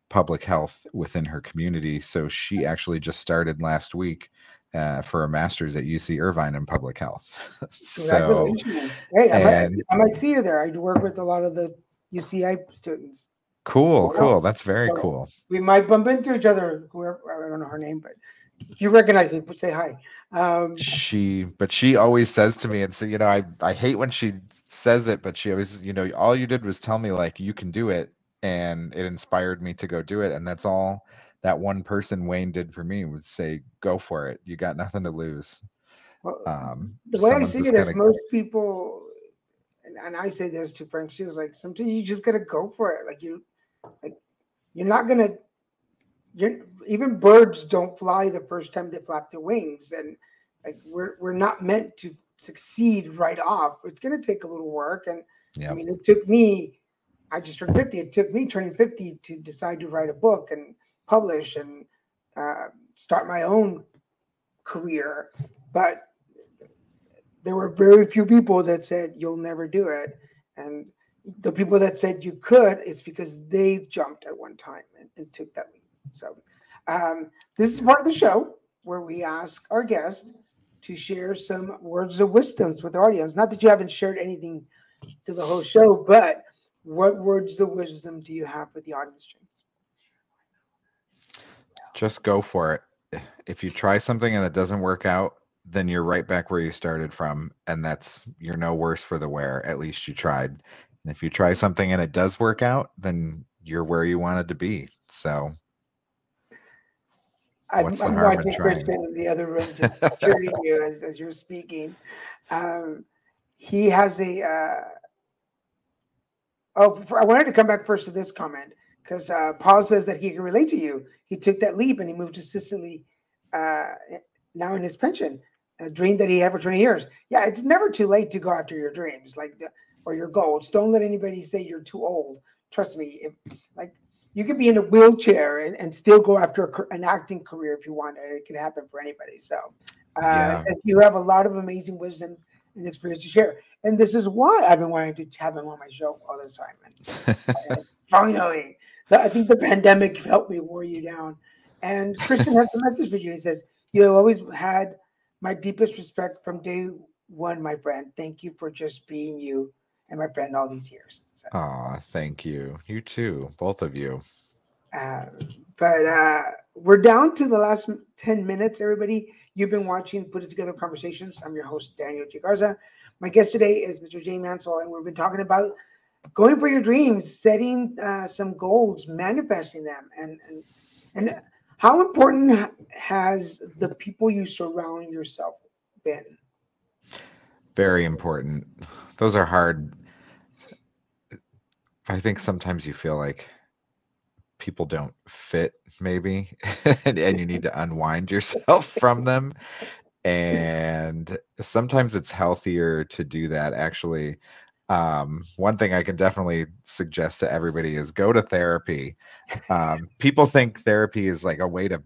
public health within her community. So she actually just started last week for a master's at UC Irvine in public health. Congratulations! Hey, And I might see you there. I do work with a lot of the UCI students. Cool, Oh, no. cool. That's very So cool. we might bump into each other. Whoever, I don't know her name, but if you recognize me, say hi. But she always says to me, and so, I hate when she says it, but she always, all you did was tell me like you can do it, and it inspired me to go do it. And that's all that one person Wayne did for me was say, go for it. You got nothing to lose. Well, the way I Someone's see just it is gonna, most people, and I say this to Frank. She was like, sometimes you just gotta go for it. Like you're not gonna. You're, even birds don't fly the first time they flap their wings, and like we're not meant to succeed right off. It's gonna take a little work, and I yep, mean, it took me. I just turned 50. It took me turning 50 to decide to write a book and publish and start my own career, but there were very few people that said you'll never do it, and the people that said you could, it's because they jumped at one time and took that leap. So this is part of the show where we ask our guest to share some words of wisdoms with the audience. Not that you haven't shared anything to the whole show, but what words of wisdom do you have for the audience, James? just go for it. If you try something and it doesn't work out, then you're right back where you started from, and you're no worse for the wear. At least you tried. And if you try something and it does work out, then you're where you wanted to be. So what's the I'm harm in watching trying? Christian in the other room, just cheering you as you're speaking. Um, he has a I wanted to come back first to this comment because Paul says that he can relate to you. He took that leap and he moved to Sicily uh, now in his pension, a dream that he had for 20 years. Yeah, it's never too late to go after your dreams or your goals. Don't let anybody say you're too old. Trust me, like you could be in a wheelchair and still go after an acting career if you want. It can happen for anybody. So it Yeah. says you have a lot of amazing wisdom and experience to share. And this is why I've been wanting to have him on my show all this time. And finally, I think the pandemic helped me wear you down. And Christian has a message for you. He says, "You have always had my deepest respect from day one, my friend. Thank you for just being you and my friend all these years." So, Aw, thank you. You too, both of you. uh, but we're down to the last 10 minutes, everybody. You've been watching Put It Together Conversations. I'm your host, Daniel G. Garza. My guest today is Mr. Jay Mansell, and we've been talking about going for your dreams, setting some goals, manifesting them, and how important has the people you surround yourself been? Very important. Those are hard. I think sometimes you feel like people don't fit, maybe, and you need to unwind yourself from them. And sometimes it's healthier to do that, actually. One thing I can definitely suggest to everybody is go to therapy. People think therapy is like a way to,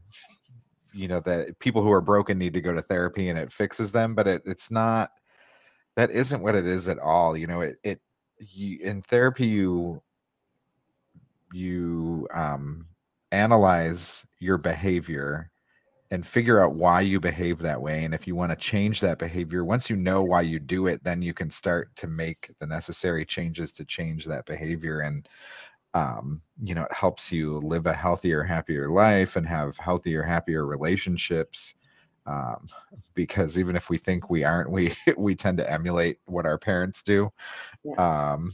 that people who are broken need to go to therapy and it fixes them, but it's not. That isn't what it is at all. In therapy, you analyze your behavior and figure out why you behave that way. And if you want to change that behavior, once you know why you do it, then you can start to make the necessary changes to change that behavior. And it helps you live a healthier, happier life and have healthier, happier relationships. um, because even if we think we aren't, we we tend to emulate what our parents do. Yeah, um,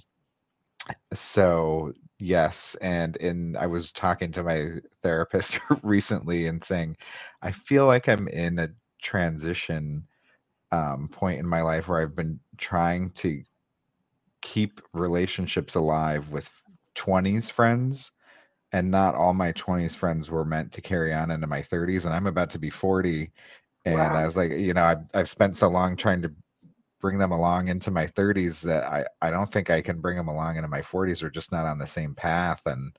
so yes, and I was talking to my therapist recently and saying I feel like I'm in a transition point in my life where I've been trying to keep relationships alive with 20s friends, and not all my 20s friends were meant to carry on into my 30s, and I'm about to be 40. And wow, I was like, I've spent so long trying to bring them along into my 30s that I don't think I can bring them along into my 40s. We're just not on the same path and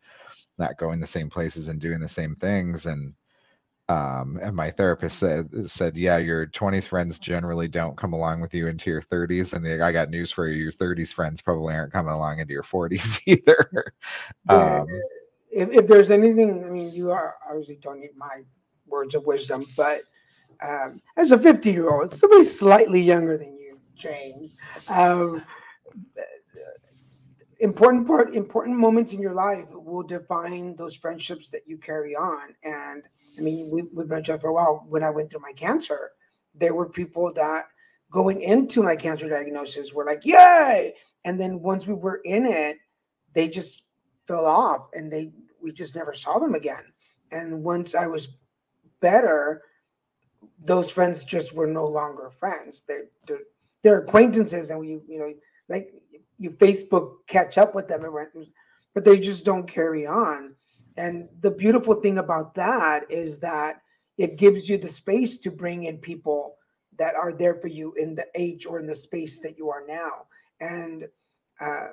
not going the same places and doing the same things. And my therapist said, yeah, your 20s friends generally don't come along with you into your 30s, and I got news for you: your 30s friends probably aren't coming along into your 40s either. the, um, if there's anything, I mean, you are obviously don't need my words of wisdom, but as a 50-year-old, somebody slightly younger than you, James, um, important moments in your life will define those friendships that you carry on. And I mean, we've been together for a while. When I went through my cancer, there were people that going into my cancer diagnosis were like, yay. And then once we were in it, they just fell off, and we just never saw them again. And once I was better, those friends just were no longer friends. They're acquaintances, and like you Facebook catch up with them, but they just don't carry on. And the beautiful thing about that is that it gives you the space to bring in people that are there for you in the age or in the space that you are now. And uh,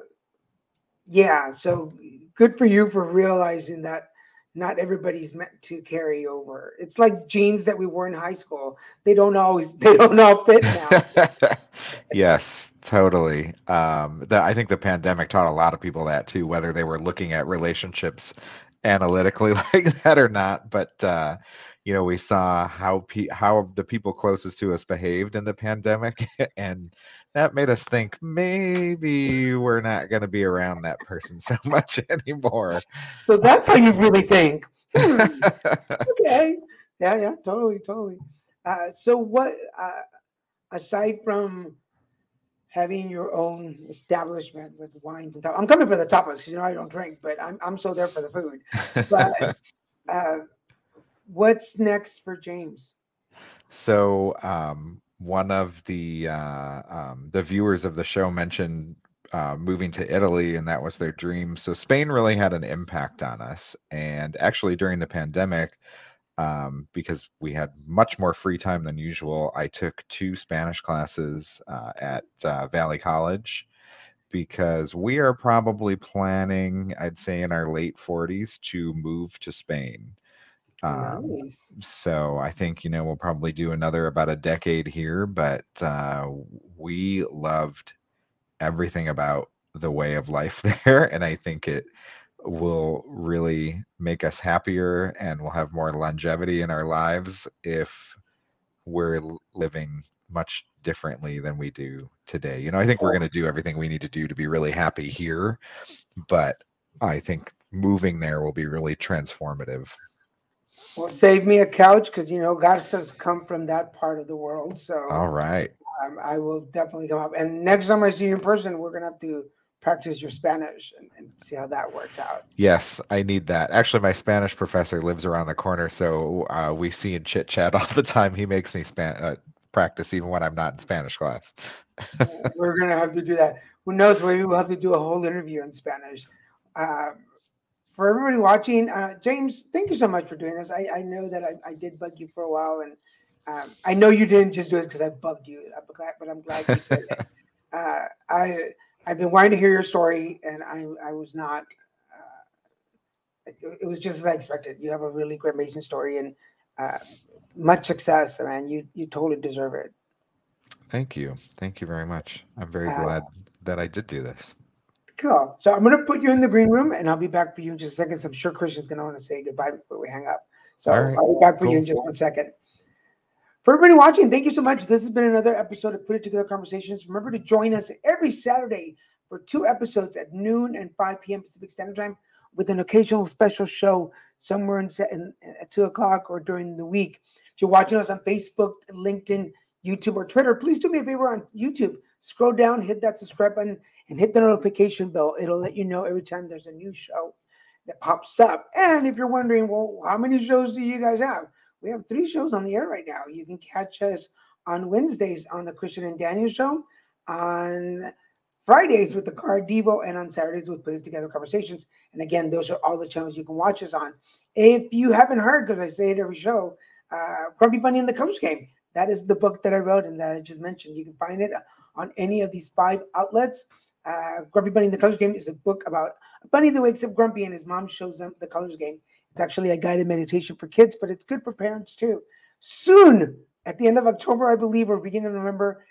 yeah, so good for you for realizing that not everybody's meant to carry over. It's like jeans that we wore in high school. They don't all fit now. Yes, totally. I think the pandemic taught a lot of people that too, whether they were looking at relationships analytically like that or not. But we saw how the people closest to us behaved in the pandemic, and that made us think maybe we're not going to be around that person so much anymore. So that's how you really think. Okay. Yeah, yeah, totally, totally. So what aside from having your own establishment with wines and I'm coming for the tapas because I don't drink, but I'm so there for the food. But uh, what's next for James? So, one of the viewers of the show mentioned moving to Italy, and that was their dream. So Spain really had an impact on us. And actually, during the pandemic, because we had much more free time than usual, I took 2 Spanish classes at Valley College because we are probably planning, I'd say in our late 40s, to move to Spain. Um, Nice. so I think, we'll probably do another about a decade here, but we loved everything about the way of life there. And I think it will really make us happier and we'll have more longevity in our lives if we're living much differently than we do today. I think we're going to do everything we need to do to be really happy here, but I think moving there will be really transformative. Well, save me a couch because Garza's come from that part of the world. So All right. I will definitely come up. And next time I see you in person, we're gonna have to practice your Spanish and see how that worked out. Yes, I need that. Actually, my Spanish professor lives around the corner, so we see and chit chat all the time. He makes me practice even when I'm not in Spanish class. We're gonna have to do that. Who knows? Maybe we'll have to do a whole interview in Spanish. Uh, for everybody watching, James, thank you so much for doing this. I know that I did bug you for a while, and I know you didn't just do it because I bugged you, but I'm glad you did it. I've been wanting to hear your story, and I was not. It was just as I expected. You have a really great, amazing story, and uh, much success, man. You totally deserve it. Thank you. Thank you very much. I'm very Uh, glad that I did do this. cool. So I'm gonna put you in the green room, and I'll be back for you in just a second. So I'm sure Christian's gonna want to say goodbye before we hang up. All So right. I'll be back for you Cool. in just 1 second. For everybody watching, thank you so much. This has been another episode of Put It Together Conversations. Remember to join us every Saturday for 2 episodes at noon and 5 p.m. Pacific Standard Time, with an occasional special show somewhere at 2 o'clock or during the week. If you're watching us on Facebook, LinkedIn, YouTube, or Twitter, please do me a favor on YouTube. Scroll down, hit that subscribe button, and hit the notification bell. It'll let you know every time there's a new show that pops up. And if you're wondering, well, how many shows do you guys have? We have 3 shows on the air right now. You can catch us on Wednesdays on the Christian and Daniel Show, on Fridays with the Card Devo, and on Saturdays with Putting Together Conversations. And again, those are all the channels you can watch us on. If you haven't heard, because I say it every show, Grumpy Bunny and the Coach Game. That is the book that I wrote and that I just mentioned. You can find it on any of these 5 outlets. Grumpy Bunny and the Colors Game is a book about a bunny that wakes up grumpy and his mom shows them the colors game. It's actually a guided meditation for kids, but it's good for parents too. Soon, at the end of October, I believe, or beginning of November,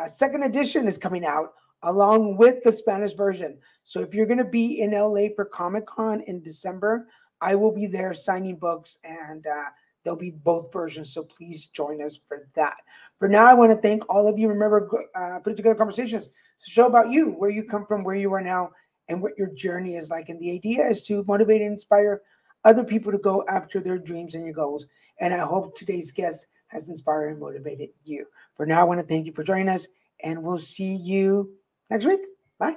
second edition is coming out along with the Spanish version. So if you're going to be in LA for Comic-Con in December, I will be there signing books, and there'll be both versions. So please join us for that. For now, I want to thank all of you. Remember, Put It Together Conversations. It's a show about you, where you come from, where you are now, and what your journey is like. And the idea is to motivate and inspire other people to go after their dreams and your goals. And I hope today's guest has inspired and motivated you. For now, I want to thank you for joining us, and we'll see you next week. Bye.